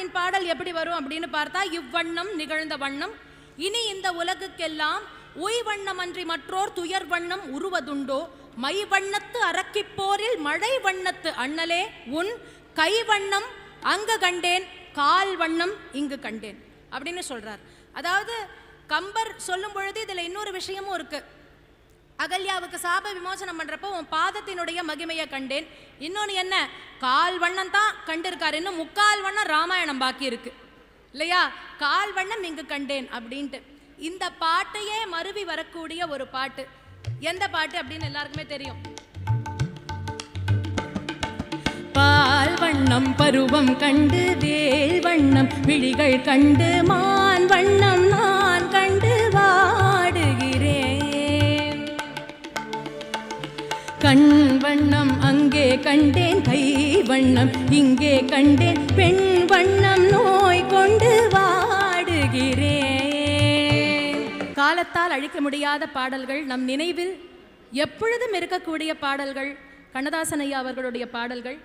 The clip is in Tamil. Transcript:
கண்ணதாசனின் பாடல் எப்படி வரும் அப்படின்னு பார்த்தா, இவ்வண்ணம் நிகழ்ந்த வண்ணம் இனி இந்த உலகுக்கெல்லாம் உய் வண்ணம் அன்றி மற்றோர் துயர் வண்ணம் உருவதுண்டோ, மை வண்ணத்து அரக்கிப்போரில் மழை வண்ணத்து அண்ணலே உன் கை வண்ணம் அங்கு கண்டேன், கால் வண்ணம் இங்கு கண்டேன் அப்படின்னு சொல்றார். அதாவது கம்பர் சொல்லும் பொழுது இதுல இன்னொரு விஷயமும் இருக்கு. அகல்யாவுக்கு சாப விமோசனம் பண்றப்போ உன் பாதத்தினுடைய மகிமையை கண்டேன், இன்னொன்னு என்ன, கால் வண்ணம் தான் கண்டிருக்காரு, இன்னும் முக்கால் வண்ணம் ராமாயணம் பாக்கி இருக்கு இல்லையா, கால் வண்ணம் இங்கு கண்டேன் அப்படின்ட்டு. இந்த பாட்டையே மருவி வரக்கூடிய ஒரு பாட்டு. எந்த பாட்டு அப்படின்னு எல்லாருக்குமே தெரியும். பால் வண்ணம் பருவம் கண்டு வேல் வண்ணம் விழிகள் கண்டு மான் வண்ணம் நான் கண்டு வாடுகிறேன், கண் வண்ணம் அங்கே கண்டேன், கை வண்ணம் இங்கே கண்டேன், பெண் வண்ணம் நோய் கொண்டு வாடுகிறேன். காலத்தால் அழிக்க முடியாத பாடல்கள், நம் நினைவில் எப்பொழுதும் இருக்கக்கூடிய பாடல்கள் கண்ணதாசன் ஐயா அவர்களுடைய பாடல்கள்.